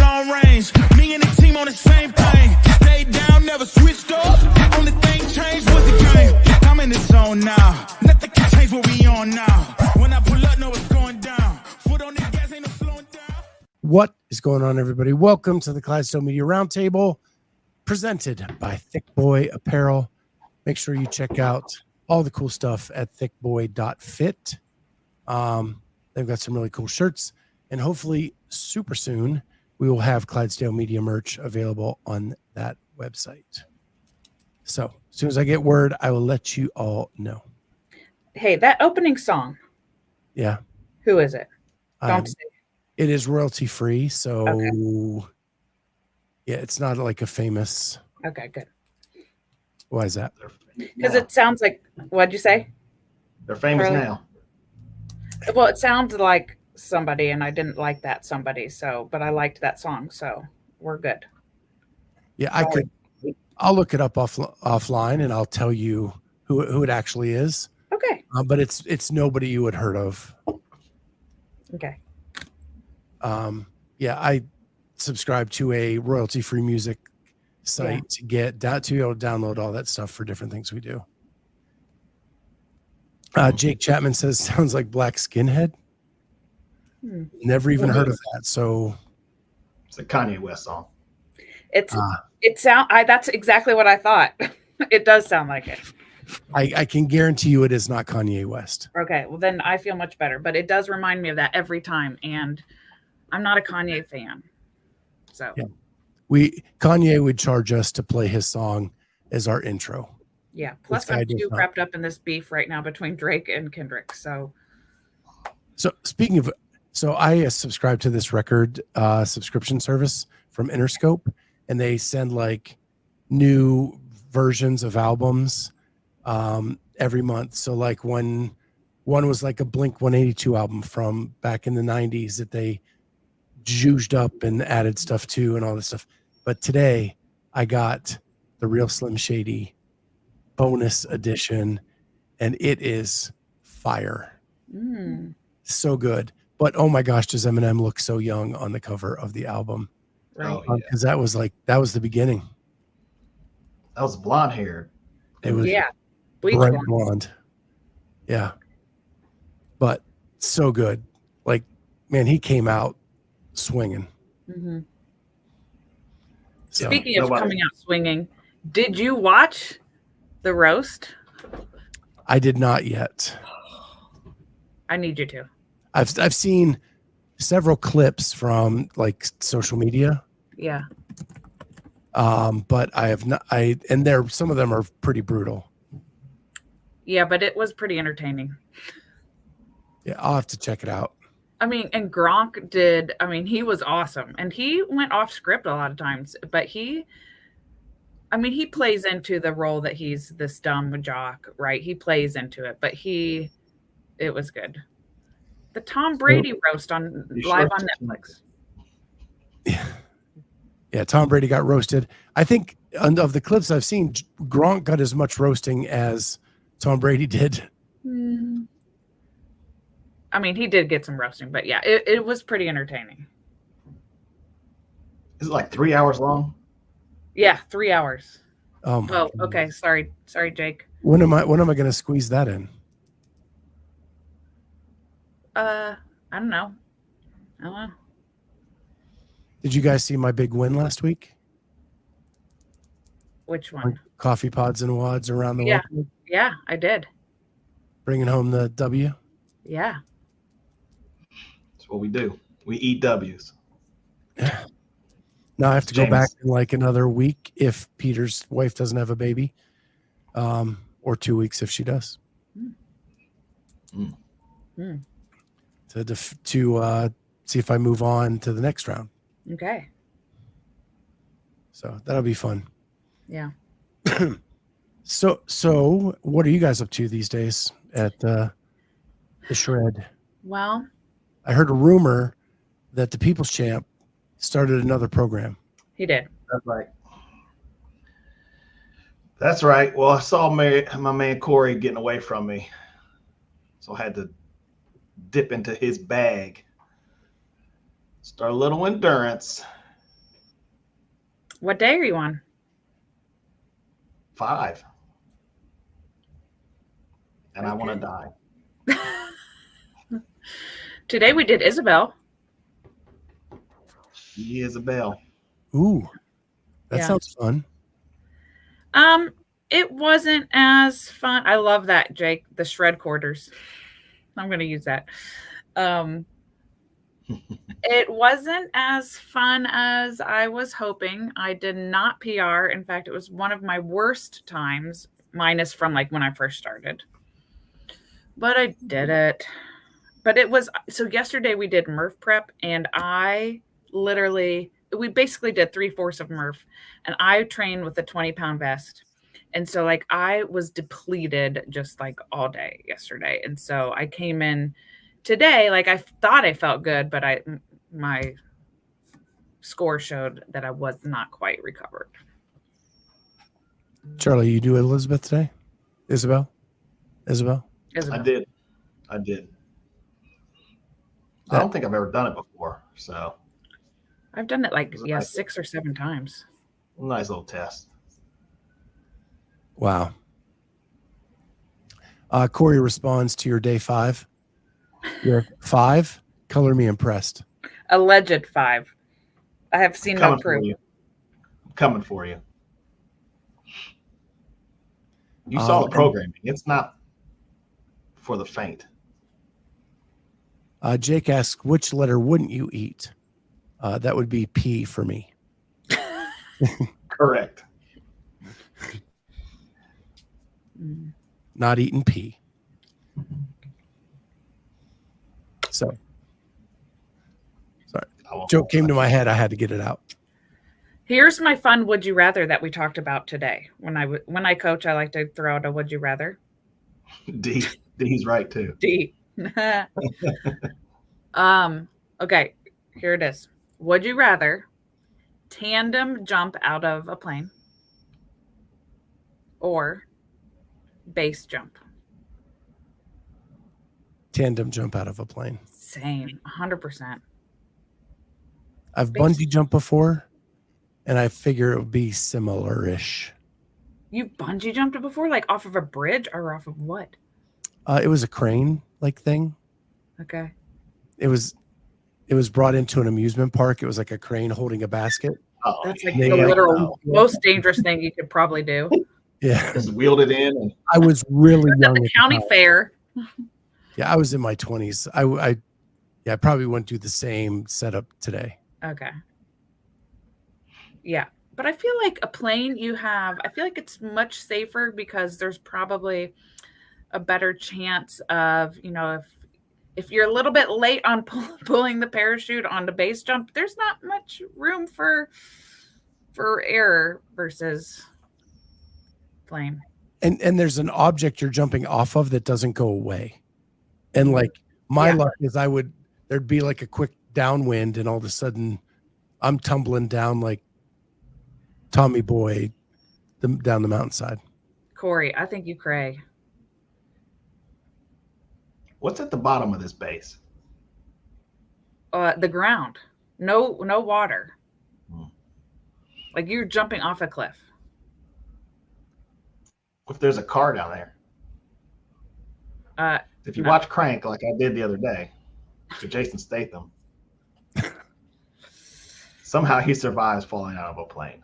long range. Me and the team on the same thing. Stayed down, never switched up. Only thing changed was the game. I'm in the zone now. Nothing can change what we on now. When I pull up, know it's going down. Foot on the gas, ain't no slowing down. What is going on, everybody? Welcome to the Clydesdale Media Roundtable, presented by Thick Boy Apparel. Make sure you check out all the cool stuff at thickboy.fit. They've got some really cool shirts, and hopefully super soon we will have Clydesdale Media merch available on that website. So as soon as I get word, I will let you all know. Hey, that opening song. Yeah. Who is it? Don't say. It is royalty free, so Okay. Yeah, it's not like a famous. Okay, good. Why is that? Because it sounds like, what'd you say? They're famous Charlie? now. Well, it sounds like somebody, and I didn't like that somebody, but I liked that song, so we're good. Yeah, I'll look it up offline, and I'll tell you who it actually is. Okay. But it's nobody you would heard of. Okay. Yeah, I subscribe to a royalty-free music site to be able to download all that stuff for different things we do. Jake Chapman says, sounds like Black Skinhead. Never even heard of that. So it's a Kanye West song. That's exactly what I thought. It does sound like it. I can guarantee you it is not Kanye West. Okay, well then I feel much better, but it does remind me of that every time, and I'm not a Kanye fan. So yeah. Kanye would charge us to play his song as our intro. Yeah. Plus, I'm too wrapped up in this beef right now between Drake and Kendrick. So speaking of, I subscribe to this record subscription service from Interscope, and they send like new versions of albums every month. So like one was like a Blink 182 album from back in the 90s that they juiced up and added stuff to and all this stuff. But today I got the Real Slim Shady bonus edition, and it is fire. So good. But oh my gosh, does Eminem look so young on the cover of the album? Right. Because that was the beginning. That was blonde hair. It was bright blonde. Yeah. But so good. Like, man, he came out swinging. Mm-hmm. So, speaking of coming out swinging, did you watch the roast? I did not yet. I need you to. I've seen several clips from like social media. Yeah. But I have not. Some of them are pretty brutal. Yeah, but it was pretty entertaining. Yeah, I'll have to check it out. I mean, and Gronk did. I mean, he was awesome, and he went off script a lot of times. But he plays into the role that he's this dumb jock, right? He plays into it, but it was good. The Tom Brady roast live on Netflix. Yeah, Tom Brady got roasted. I think of the clips I've seen, Gronk got as much roasting as Tom Brady did. I mean, he did get some roasting, but yeah, it was pretty entertaining. Is it like 3 hours long? Yeah, 3 hours. Oh, okay. Sorry, Jake. When am I going to squeeze that in? I don't know. Did you guys see my big win last week? Which one? Coffee pods and wads around the world. Yeah, I did. Bringing home the W. Yeah. That's what we do. We eat W's. Yeah. Now I have to go back in like another week if Peter's wife doesn't have a baby, or 2 weeks if she does. To see if I move on to the next round. Okay. So that'll be fun. Yeah. So what are you guys up to these days at the Shred? Well, I heard a rumor that the People's Champ started another program. He did. That's right. That's right. Well, I saw my man Cory getting away from me, so I had to dip into his bag. Start a little endurance. What day are you on? 5. And I Okay. want to die. Today we did Isabel. Isabel. Ooh, that Yeah. sounds fun. It wasn't as fun. I love that, Jake. The shred quarters. I'm gonna use that. It wasn't as fun as I was hoping. I did not PR. In fact, it was one of my worst times, minus from like when I first started. But I did it. But it was so yesterday we did Murph prep, and we basically did 3/4 of Murph, and I trained with a 20-pound vest. And so like I was depleted just like all day yesterday. And so I came in today, like I thought I felt good, but my score showed that I was not quite recovered. Charlie, you do Elizabeth today? Isabel? Isabel. I did. I don't think I've ever done it before. So I've done it like, nice 6 or 7 times. Nice little test. Wow. Cory responds to your day 5. Your 5, color me impressed. Alleged 5. I have seen no proof. I'm coming for you. You saw the programming. It's not for the faint. Jake asks, which letter wouldn't you eat? That would be P for me. Correct. Not eating P. So, sorry. Joke came to my head. I had to get it out. Here's my fun would you rather that we talked about today. When I coach, I like to throw out a would you rather. D's right too. D. Okay, here it is. Would you rather tandem jump out of a plane or base jump? Tandem jump out of a plane. Same, 100%. I've bungee jumped before, and I figure it would be similar-ish. You've bungee jumped before, like off of a bridge or off of what? It was a crane-like thing. Okay. It was brought into an amusement park. It was like a crane holding a basket. Oh, that's like the literal most dangerous thing you could probably do. Yeah. Just wheeled it in. And I was really young. At the county fair. Yeah, I was in my 20s. I probably wouldn't do the same setup today. Okay. Yeah. But I feel like a plane I feel like it's much safer because there's probably a better chance of, if you're a little bit late on pulling the parachute on the base jump, there's not much room for error versus plane. And there's an object you're jumping off of that doesn't go away. And like my luck is there'd be like a quick downwind and all of a sudden I'm tumbling down like Tommy Boy down the mountainside. Cory, I think you cray. What's at the bottom of this base? The ground. No water. Like you're jumping off a cliff. If there's a car down there. If you watch Crank like I did the other day with Jason Statham, somehow he survives falling out of a plane.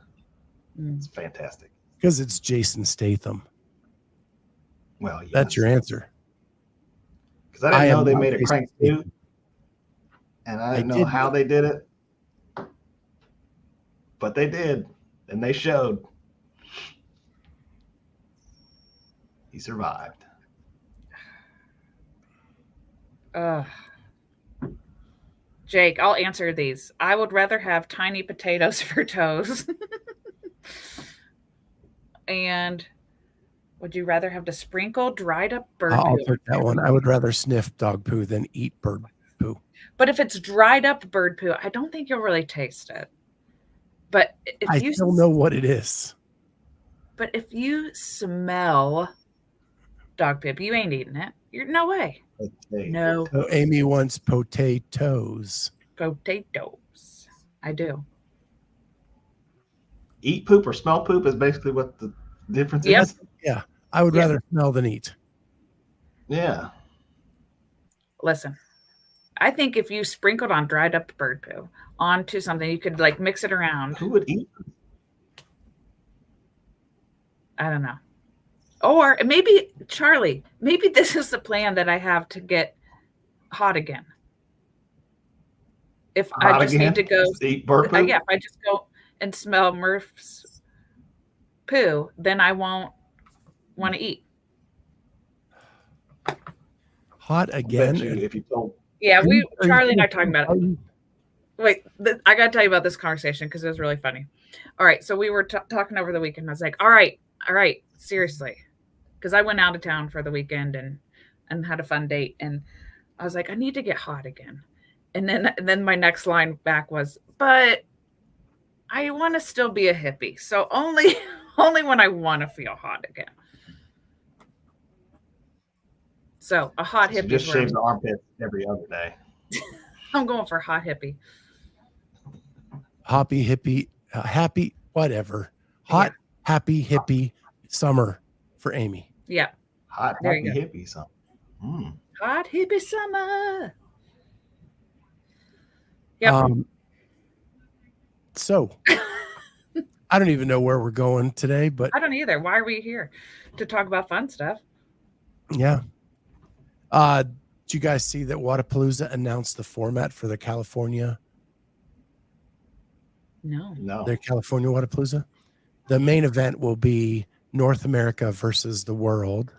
It's fantastic. Because it's Jason Statham. Well, yes. That's your answer. Because I didn't know they made a Crank 2, and I didn't know how they did it. But they did, and they showed. He survived. Jake, I'll answer these. I would rather have tiny potatoes for toes. And would you rather have to sprinkle dried up bird poo? I'll take that one. I would rather sniff dog poo than eat bird poo. But if it's dried up bird poo, I don't think you'll really taste it. But if I still know what it is. But if you smell dog poop, you ain't eating it. You're no way. No. So Amy wants potatoes. Potatoes. I do. eat poop or smell poop is basically what the difference Yep. is. Yeah, I would Yeah. rather smell than eat. Yeah. Listen, I think if you sprinkled on dried up bird poo onto something, you could like mix it around. Who would eat? I don't know. Or maybe, Charlie, maybe this is the plan that I have to get hot again. If I Hot just again? need to go, Eat bird poop? yeah, if I just go and smell Murph's poo, then I won't want to eat. Hot I bet again. you if you told. Yeah, Are you Charlie and I are kidding? talking about it. Wait, I got to tell you about this conversation because it was really funny. All right, so we were talking over the weekend. I was like, all right, seriously. Because I went out of town for the weekend and had a fun date. And I was like, I need to get hot again. And then my next line back was, but I want to still be a hippie. So only when I want to feel hot again. So a hot She hippie. just shaves the armpits every other day. I'm going for hot hippie. Hoppy, hippie, happy, whatever. Hot, happy, hippie summer for Amy. Yeah. Hot, There happy you go. hippie something. Hot hippie summer. Yep. So I don't even know where we're going today, but I don't either. Why are we here? To talk about fun stuff. yeah. Did you guys see that Wadapalooza announced the format for the California? No. Their California Wadapalooza? The main event will be North America versus the world.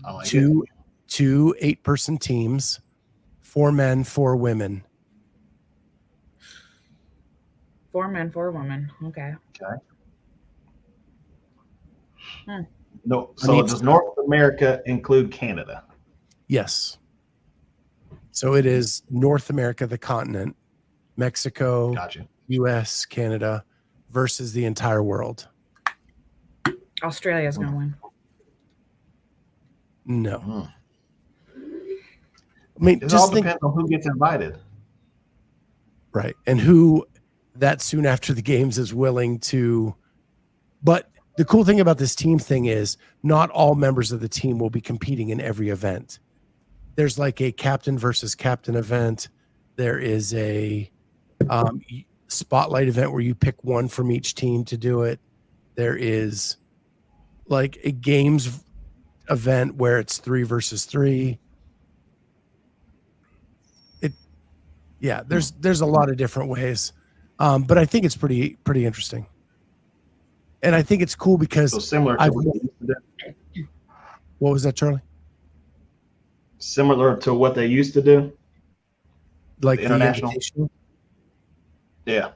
I like Two 8-person teams, 4 men, 4 women. 4 men, 4 women. Okay. No, so does North America include Canada? Yes. So it is North America, the continent, Mexico, Gotcha. US, Canada, versus the entire world. Australia's going to win. No. I mean, It just all depends on who gets invited. Right. And who that soon after the games is willing to. But the cool thing about this team thing is not all members of the team will be competing in every event. There's like a captain versus captain event. There is a spotlight event where you pick one from each team to do it. There is like a games event where it's 3 versus 3. There's a lot of different ways. But I think it's pretty interesting. And I think it's cool because So similar to what they used to do. What was that, Charlie? Similar to what they used to do. Like the international. Invitational? Yeah.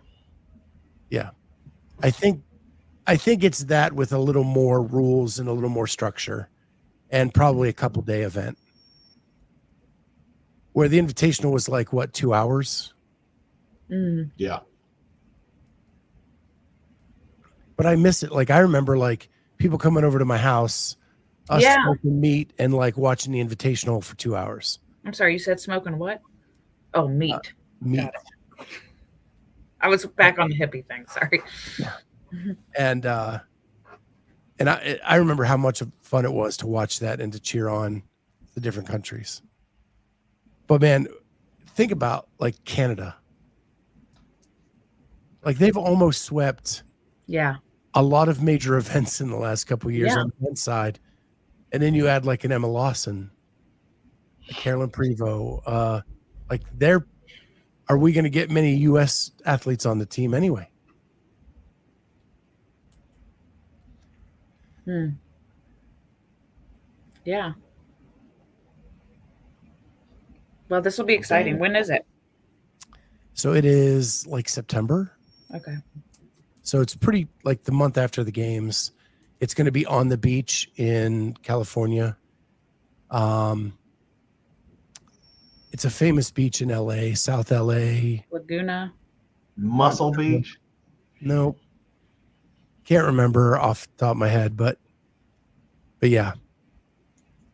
Yeah. I think it's that with a little more rules and a little more structure and probably a couple day event. Where the Invitational was like, what, 2 hours? Yeah. But I miss it. Like, I remember like people coming over to my house, us smoking meat and like watching the Invitational for 2 hours. I'm sorry, you said smoking what? Oh, meat. Meat. I was back on the hippie thing. Sorry. And I remember how much fun it was to watch that and to cheer on the different countries. But man, think about like Canada. Like they've almost swept a lot of major events in the last couple of years on the men's side. And then you add like an Emma Lawson, a Carolyn Prevost. Are we going to get many U.S. athletes on the team anyway? Yeah. Well, this will be exciting. When is it? So it is like September. Okay. So it's pretty like the month after the games. It's going to be on the beach in California. It's a famous beach in LA, South LA. Laguna. Muscle Beach. Nope. Can't remember off the top of my head, but yeah.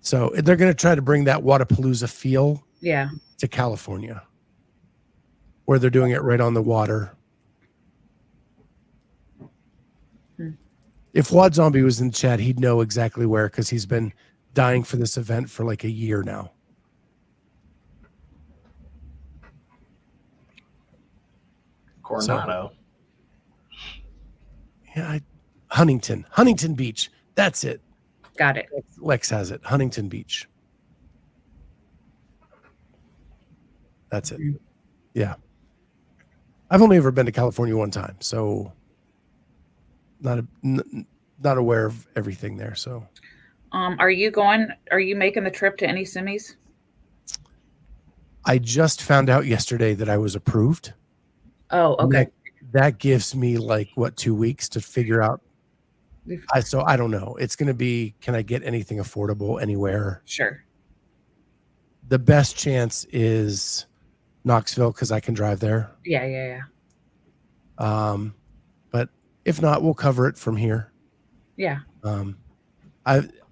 So they're going to try to bring that Wadapalooza feel to California, where they're doing it right on the water. If Wad Zombie was in the chat, he'd know exactly where because he's been dying for this event for like a year now. Coronado. Yeah, Huntington Beach. That's it. Got it. Lex has it. Huntington Beach. That's it. Yeah. I've only ever been to California one time, so not aware of everything there. So, are you making the trip to any semis? I just found out yesterday that I was approved. Oh, okay. That gives me like 2 weeks to figure out. So I don't know. It's going to be, can I get anything affordable anywhere? Sure. The best chance is Knoxville because I can drive there. Yeah. But if not, we'll cover it from here. Yeah.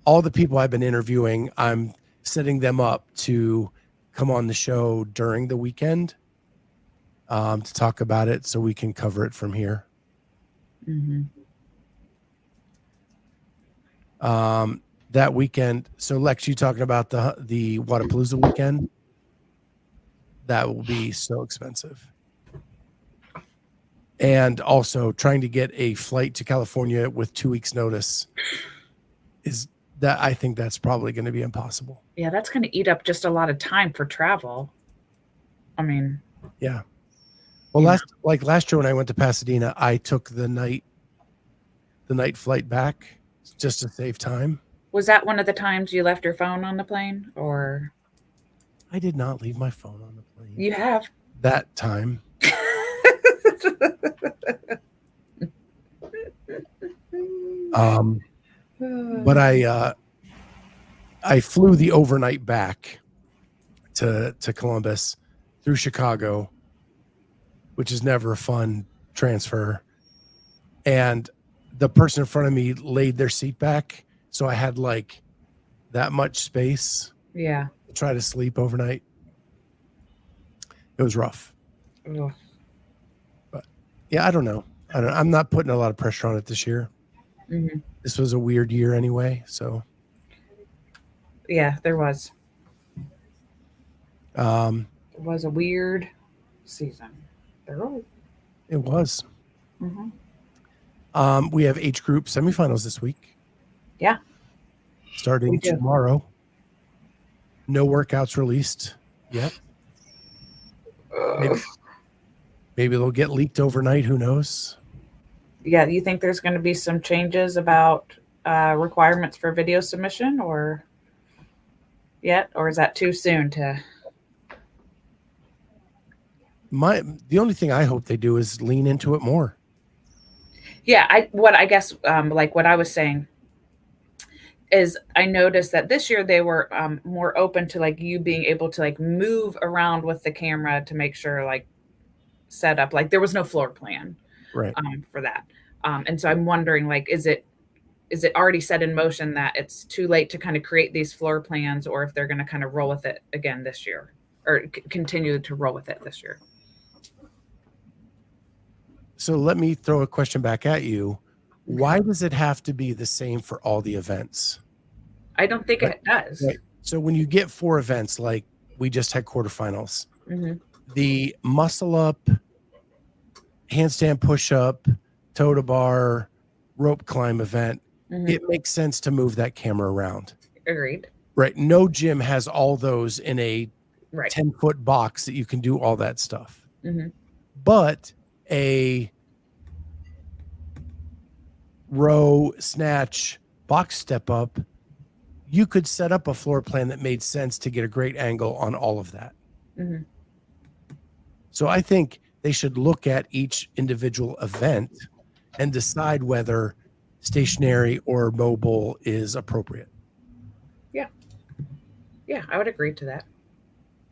All the people I've been interviewing, I'm setting them up to come on the show during the weekend to talk about it so we can cover it from here. Mm-hmm. That weekend. So Lex, you talking about the Wadapalooza weekend? That will be so expensive. And also trying to get a flight to California with 2 weeks notice I think that's probably going to be impossible. Yeah, that's going to eat up just a lot of time for travel. I mean, yeah. Well, last year when I went to Pasadena, I took the night flight back just to save time. Was that one of the times you left your phone on the plane, or? I did not leave my phone on the plane. You have. That time. But I flew the overnight back to Columbus through Chicago, which is never a fun transfer. And the person in front of me laid their seat back, so I had like that much space. Yeah. To try to sleep overnight. It was rough. Ugh. But yeah, I don't know. I'm not putting a lot of pressure on it this year. Mm-hmm. This was a weird year anyway, so. Yeah, there was. It was a weird season. It was. Mm-hmm. We have H Group Semifinals this week. Yeah. Starting tomorrow. No workouts released yet. Maybe they'll get leaked overnight. Who knows? Yeah. You think there's going to be some changes about requirements for video submission or is that too soon to? The only thing I hope they do is lean into it more. Yeah. What I was saying is I noticed that this year they were more open to like you being able to like move around with the camera to make sure like set up, like there was no floor plan right for that. And so I'm wondering, like, is it already set in motion that it's too late to kind of create these floor plans, or if they're going to kind of roll with it again this year or continue to roll with it this year? So let me throw a question back at you. Why does it have to be the same for all the events? I don't think it does. Right. So when you get 4 events, like we just had quarterfinals, the muscle up, handstand push up, toe to bar, rope climb event, it makes sense to move that camera around. Agreed. Right. No gym has all those in a 10-foot box that you can do all that stuff. But a row, snatch, box step up, you could set up a floor plan that made sense to get a great angle on all of that. So I think they should look at each individual event and decide whether stationary or mobile is appropriate. Yeah, I would agree to that.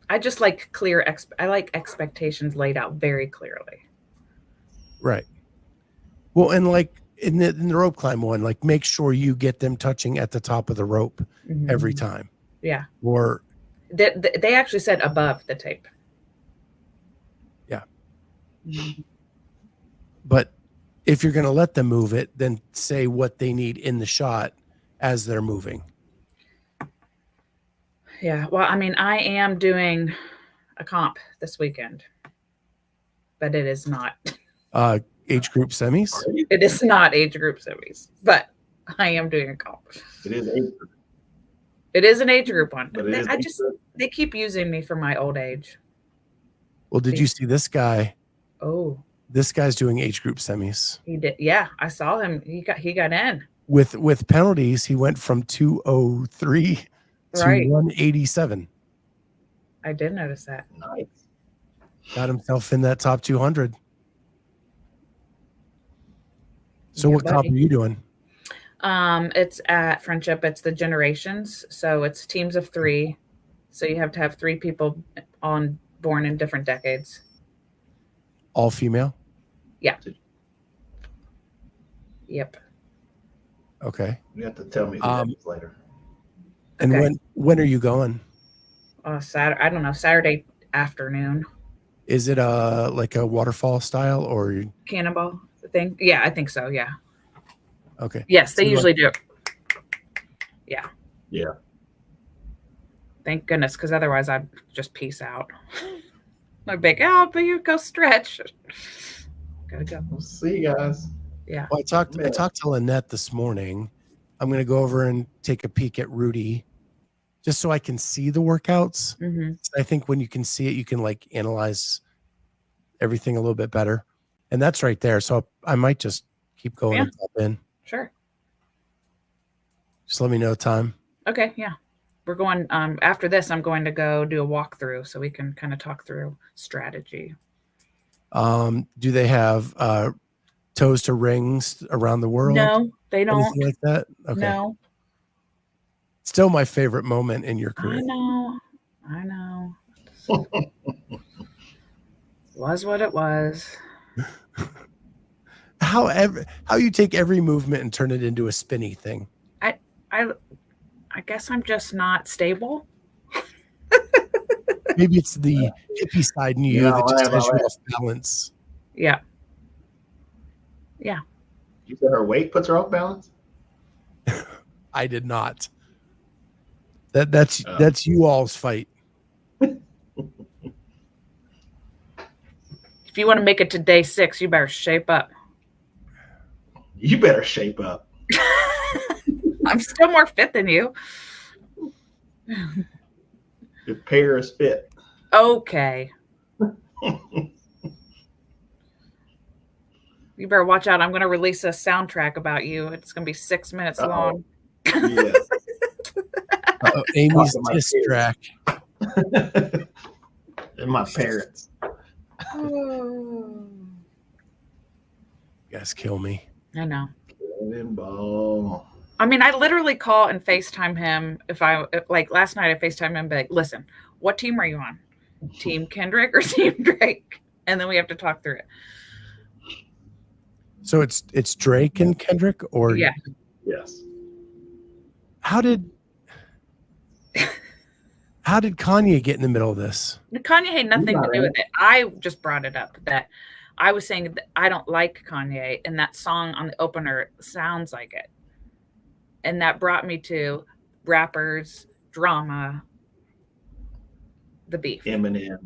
I just like I like expectations laid out very clearly. Right. Well, and like in the rope climb one, like make sure you get them touching at the top of the rope every time. Yeah. Or they actually said above the tape. Yeah. But if you're going to let them move it, then say what they need in the shot as they're moving. Yeah. Well, I mean, I am doing a comp this weekend, but it is not. Age group semis. It is not age group semis, but I am doing a comp. It is age group. It is an age group one. But it is age group. They keep using me for my old age. Well, did you see this guy? Oh, This guy's doing age group semis. he did. Yeah, I saw him. He got in. With penalties, he went from 203 to Right. 187. I did notice that. Nice. Got himself in that top 200. So Yeah, what comp buddy. are you doing? It's at Friendship. It's the generations. So it's teams of 3. So you have to have 3 people born in different decades. All female? Yep. Okay. You have to tell me the names later. And Okay. when are you going? Saturday. I don't know. Saturday afternoon. Is it like a waterfall style or Cannonball thing. Yeah, I think so. Yeah. okay? Yes, they So, usually do. Yeah. Thank goodness, because otherwise I'd just peace out. I'd be like, oh, but you go stretch. Gotta go. We'll see you guys. Yeah. Well, I talked to Lynette this morning. I'm going to go over and take a peek at Rudy just so I can see the workouts. Mm-hmm. I think when you can see it, you can like analyze everything a little bit better. And that's right there. So I might just keep going and pop in. Sure. Just let me know time. Okay. Yeah. We're going, after this, I'm going to go do a walkthrough so we can kind of talk through strategy. Do they have toes to rings around the world? No, they don't. Anything like that? Okay. No. Still my favorite moment in your career. I know. Was what it was. How you take every movement and turn it into a spinny thing. I guess I'm just not stable. Maybe it's the hippie side in you that just has you off balance. Yeah. You said her weight puts her off balance? I did not. That's you all's fight. If you want to make it to day 6, you better shape up. You better shape up. I'm still more fit than you. Your pair is fit. Okay. You better watch out. I'm going to release a soundtrack about you. It's going to be 6 minutes long. Yeah. Amy's diss track. And my parents. Oh. You guys kill me. I know. Ball. I mean, I literally call and FaceTime him if like last night I FaceTime him and be like, listen, what team are you on? Team Kendrick or Team Drake? And then we have to talk through it. So it's Drake and Kendrick, or Yeah. Yes. How did Kanye get in the middle of this? Kanye had nothing to do with it. I just brought it up that I was saying that I don't like Kanye, and that song on the opener sounds like it. And that brought me to rappers, drama, the beef. Eminem,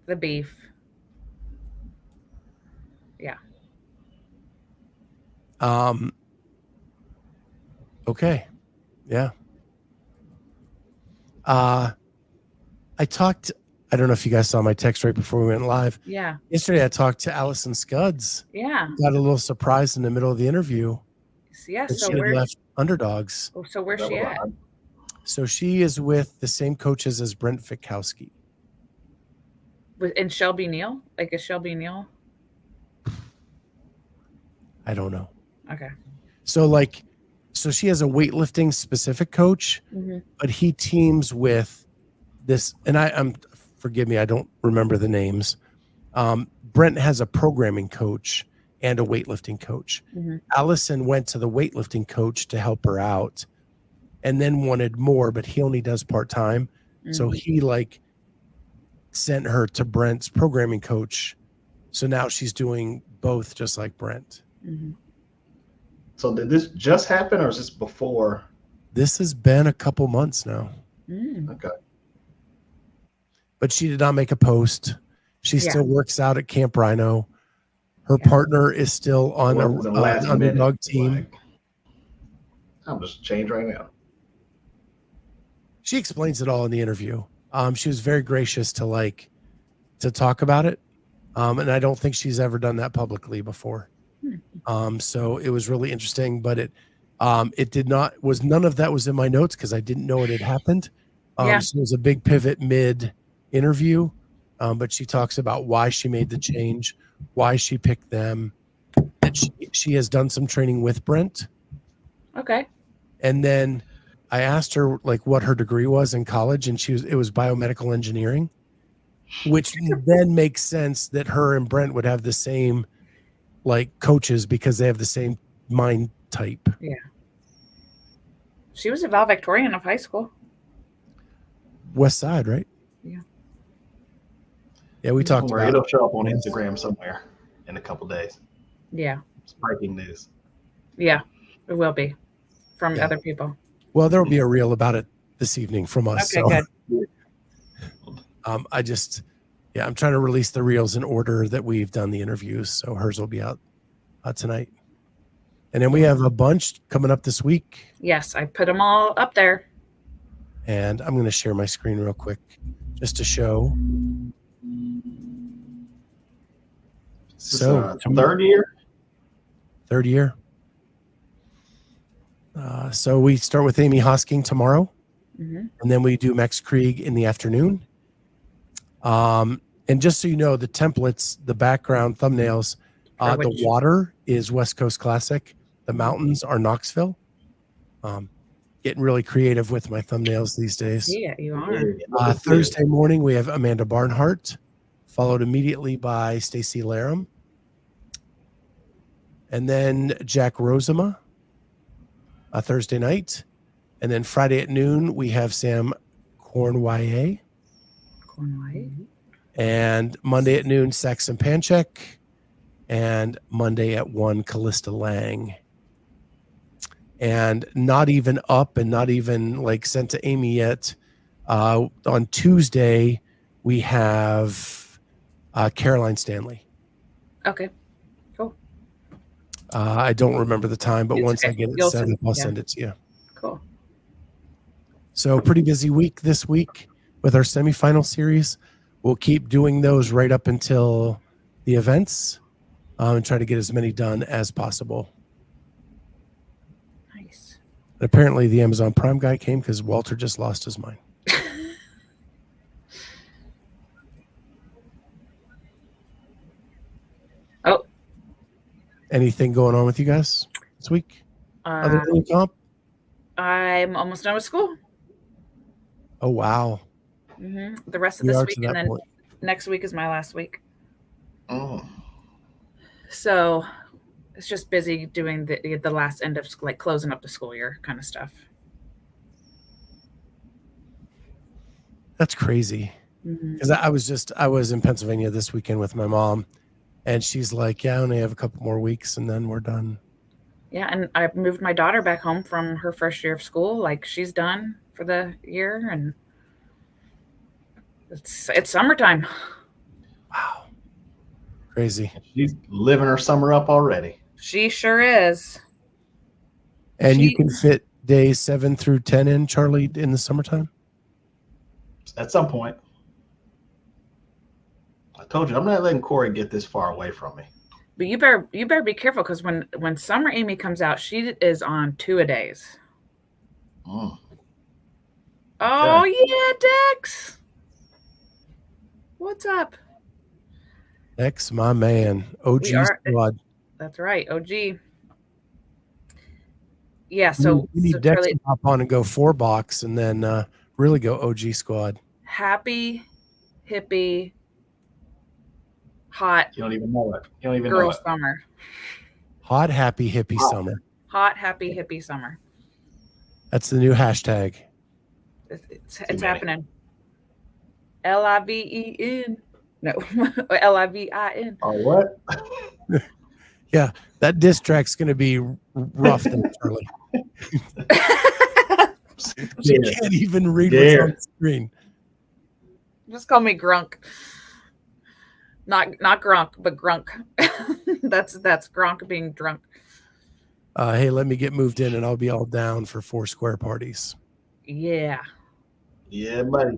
the beef. Yeah. Okay. Yeah. I don't know if you guys saw my text right before we went live. Yeah. Yesterday I talked to Allison Scudds. Yeah. Got a little surprise in the middle of the interview. Yeah. That So she had left Underdogs. Oh, so where's she at? So she is with the same coaches as Brent Fikowski. And Shelby Neal? Like, is Shelby Neal? I don't know. Okay. So she has a weightlifting specific coach, but he teams with this, and I'm forgive me, I don't remember the names. Brent has a programming coach and a weightlifting coach. Allison went to the weightlifting coach to help her out and then wanted more, but he only does part-time. So he sent her to Brent's programming coach. So now she's doing both just like Brent. Mhm. So did this just happen, or is this before? This has been a couple months now, Mm. Okay. but she did not make a post. She Yeah. still works out at Camp Rhino. Her Yeah. partner is still on What was the an last underdog minute? team. Like, I'm just change right now. She explains it all in the interview. She was very gracious to talk about it. And I don't think she's ever done that publicly before. So it was really interesting, but it none of that was in my notes because I didn't know it had happened. Yeah. So it was a big pivot mid interview. But she talks about why she made the change, why she picked them, that she has done some training with Brent. Okay. And then I asked her like what her degree was in college, and it was biomedical engineering, which then makes sense that her and Brent would have the same like coaches because they have the same mind type. Yeah. She was a valedictorian of high school. West Side, right? Yeah. Yeah, we talked Or about it'll show up on Instagram somewhere in a couple days. Yeah. It's breaking news. Yeah. It will be from other people. Well, there will be a reel about it this evening from us. Okay, good. I'm trying to release the reels in order that we've done the interviews. So hers will be out tonight. And then we have a bunch coming up this week. Yes, I put them all up there. And I'm going to share my screen real quick just to show. So third year? Third year. So we start with Amy Hosking tomorrow. Mm-hmm. And then we do Max Krieg in the afternoon. And just so you know, the templates, the background thumbnails, the water is West Coast Classic. The mountains are Knoxville. Getting really creative with my thumbnails these days. Yeah, you are. Thursday morning, we have Amanda Barnhart, followed immediately by Stacey Laram. And then Jack Rosema, Thursday night. And then Friday at noon, we have Sam Cornway. And Monday at noon, Saxon Panchek. And Monday at 1, Callista Lang. And not even up and not even like sent to Amy yet. On Tuesday, we have Caroline Stanley. Okay, cool. I don't remember the time, but once I get it set up, I'll send it to you. Cool. So pretty busy week this week with our semifinal series. We'll keep doing those right up until the events and try to get as many done as possible. Nice. And apparently the Amazon Prime guy came because Walter just lost his mind. Oh. Anything going on with you guys this week? Other than the comp? I'm almost done with school. Oh, wow. Mm-hmm. The rest of this week, and then next week is my last week. Oh. So it's just busy doing the last end of like closing up the school year kind of stuff. That's crazy. Because I was in Pennsylvania this weekend with my mom, and she's like, yeah, I only have a couple more weeks and then we're done. Yeah, and I moved my daughter back home from her first year of school. Like she's done for the year, and it's summertime. Wow. Crazy. She's living her summer up already. She sure is. And you can fit days 7 through 10 in, Charlie, in the summertime? At some point. I told you, I'm not letting Cory get this far away from me. But you better be careful, because when Summer Amy comes out, she is on 2-a-days. Mm. Oh, Okay. yeah, Dex. What's up? Dex, my man. OG squad. That's right, OG. Yeah, so we need so Dex Charlie, to hop on and go 4-box and then really go OG squad. happy, hippie, hot. You don't even know it. You don't even girl know it. summer. Hot, happy, hippie summer. Hot, happy, hippie summer. That's the new hashtag. It's happening. LIVEN. No, LIVIN. Oh, what? Yeah, that diss track's going to be rough, there, Charlie. She can't even read what's on the screen. Just call me Grunk. Not Grunk, but Grunk. that's Gronk being drunk. Hey, let me get moved in and I'll be all down for 4 square parties. Yeah. Yeah, buddy.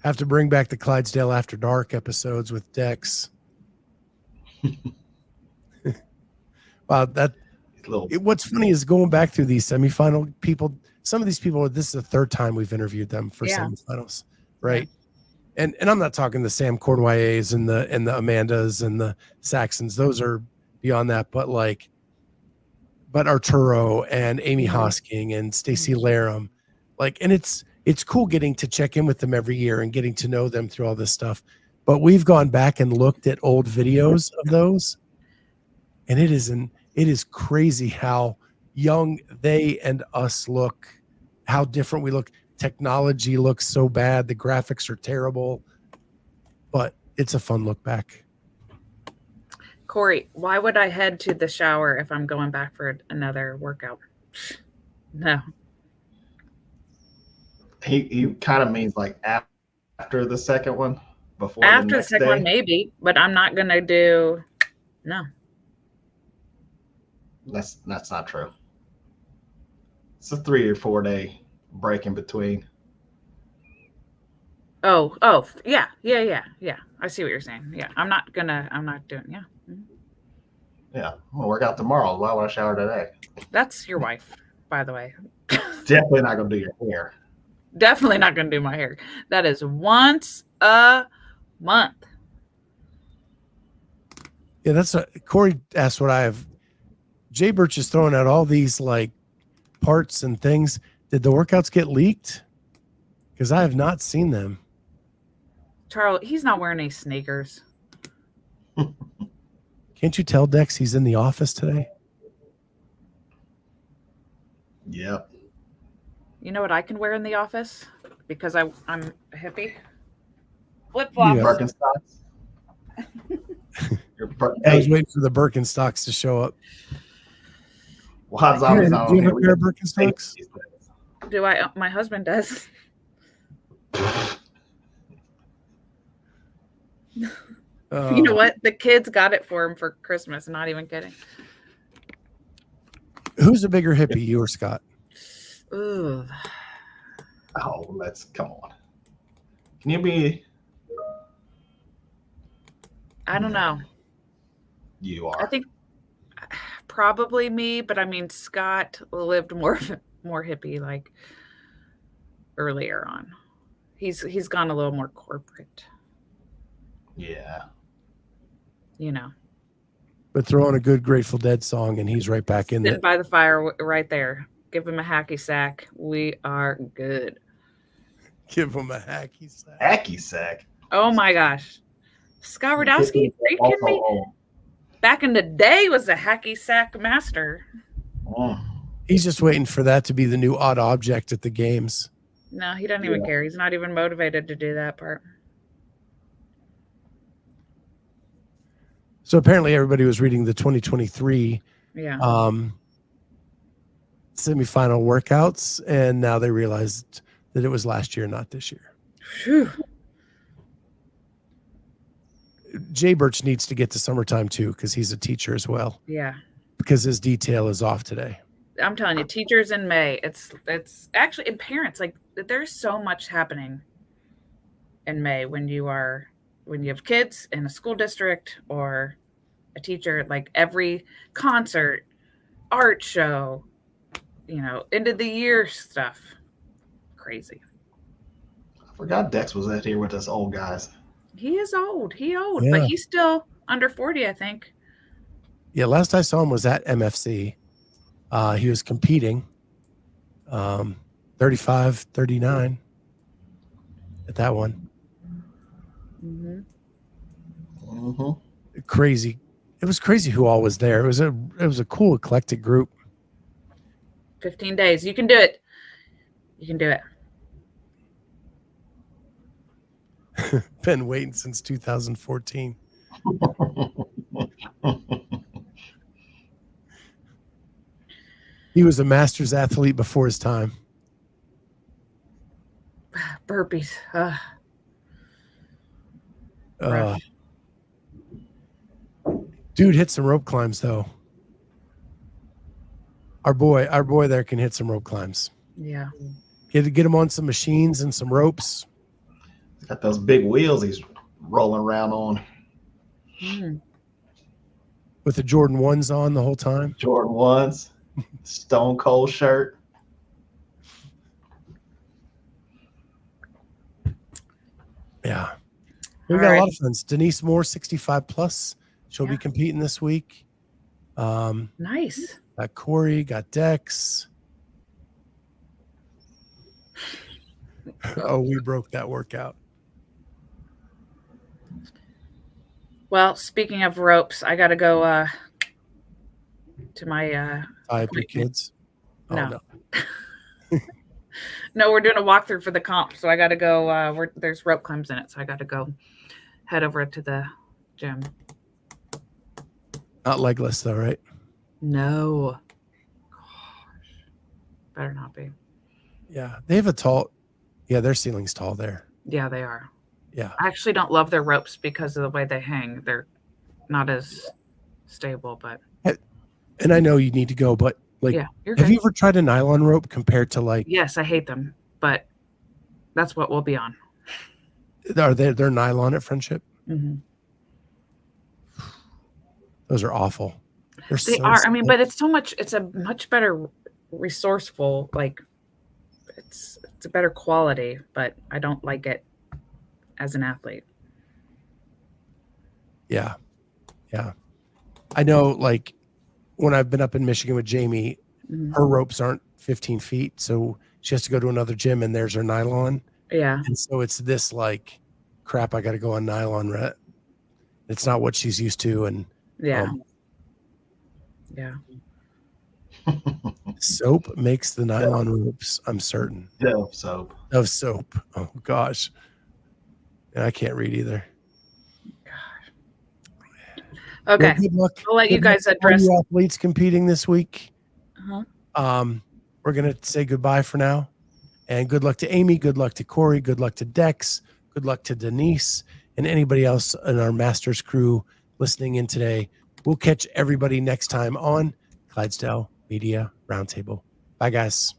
Have to bring back the Clydesdale After Dark episodes with Dex. Wow, what's funny is going back through these semifinal people. Some of these people, this is the 3rd time we've interviewed them for semifinals, right? Yeah. And I'm not talking the Sam Cornwayes and the Amandas and the Saxons. Those are beyond that. But Arturo and Amy Hosking and Stacey Laram, and it's cool getting to check in with them every year and getting to know them through all this stuff. But we've gone back and looked at old videos of those, and it is crazy how young they and us look, how different we look. Technology looks so bad. The graphics are terrible, but it's a fun look back. Cory, why would I head to the shower if I'm going back for another workout? No. He kind of means like after the second one, before after the second one, maybe, but I'm not gonna do. No. That's not true. It's a 3 or 4 day break in between. Oh, yeah. I see what you're saying. Yeah, I'm not doing. Yeah. Mm-hmm. Yeah, I'm gonna work out tomorrow. Why would I shower today? That's your wife, by the way. Definitely not gonna do your hair. Definitely not gonna do my hair. That is once a month. Yeah, that's Cory asked what I have. Jay Birch is throwing out all these parts and things. Did the workouts get leaked? Because I have not seen them. Charles, he's not wearing any sneakers. Can't you tell, Dex, he's in the office today? Yep. You know what I can wear in the office? Because I'm a hippie? Flip-flops. Birkenstocks. I was waiting for the Birkenstocks to show up. Well, do you have a pair of Birkenstocks? Do I? My husband does. You know what? The kids got it for him for Christmas. Not even kidding. Who's a bigger hippie, you or Scott? Ooh. Oh, come on. Can you be? I don't know. You are. I think probably me, but I mean Scott lived more hippie earlier on. He's gone a little more corporate. Yeah. You know. But throw on a good Grateful Dead song and he's right back in there. By the fire right there. Give him a hacky sack. We are good. Give him a hacky sack. Hacky sack? Oh my gosh. Scott Radowski? Are you kidding me? Back in the day was a hacky sack master. He's just waiting for that to be the new odd object at the games. No, he doesn't even care. He's not even motivated to do that part. So apparently everybody was reading the 2023 semifinal workouts, and now they realized that it was last year, not this year. Whew. Jay Birch needs to get to summertime too, because he's a teacher as well. Yeah. Because his detail is off today. I'm telling you, teachers in May, it's actually, and parents, there's so much happening in May when you have kids in a school district or a teacher, every concert, art show, end of the year stuff. Crazy. I forgot Dex was out here with us old guys. He is old. But he's still under 40, I think. Yeah, last I saw him was at MFC. He was competing 35, 39 at that one. Crazy. It was crazy who all was there. It was a cool, eclectic group. 15 days. You can do it. You can do it. Been waiting since 2014. He was a master's athlete before his time. Burpees. Uh, Rough. dude hit some rope climbs though. Our boy there can hit some rope climbs. Yeah. Get him on some machines and some ropes. Got those big wheels he's rolling around on. Mm. With the Jordan 1s on the whole time. Jordan 1s, Stone Cold shirt. Yeah. We got a lot of friends. Denise Moore, 65 plus. She'll be competing this week. Nice. Got Cory, got Dex. Oh, we broke that workout. Well, speaking of ropes, I got to go to my Tie up your kids. No. Oh, no. No, we're doing a walkthrough for the comp, so I got to go. There's rope climbs in it, so I got to go head over to the gym. Not legless though, right? No. Gosh. Better not be. Yeah. They have a tall, their ceiling's tall there. Yeah, they are. Yeah. I actually don't love their ropes because of the way they hang. They're not as stable, but. And I know you need to go, but like, Yeah, you're have good. you ever tried a nylon rope compared to like? Yes, I hate them, but that's what we'll be on. Are they're nylon at Friendship? Mm-hmm. Those are awful. They so are. I mean, stiff. but it's a much better resourceful. Like, it's a better quality, but I don't like it as an athlete. Yeah. I know, like when I've been up in Michigan with Jamie, her ropes aren't 15 feet, so she has to go to another gym, and there's her nylon. Yeah. And so it's this like, crap, I got to go on nylon. It's not what she's used to, and Yeah. soap makes the nylon ropes, I'm certain. Dove soap. Of soap. Oh gosh. And I can't read either. Okay. Well, good luck. I'll let you guys luck to all address. the athletes competing this week. Uh-huh. We're gonna say goodbye for now, and good luck to Amy. Good luck to Cory. Good luck to Dex. Good luck to Denise and anybody else in our Masters crew listening in today. We'll catch everybody next time on Clydesdale Media Roundtable. Bye, guys.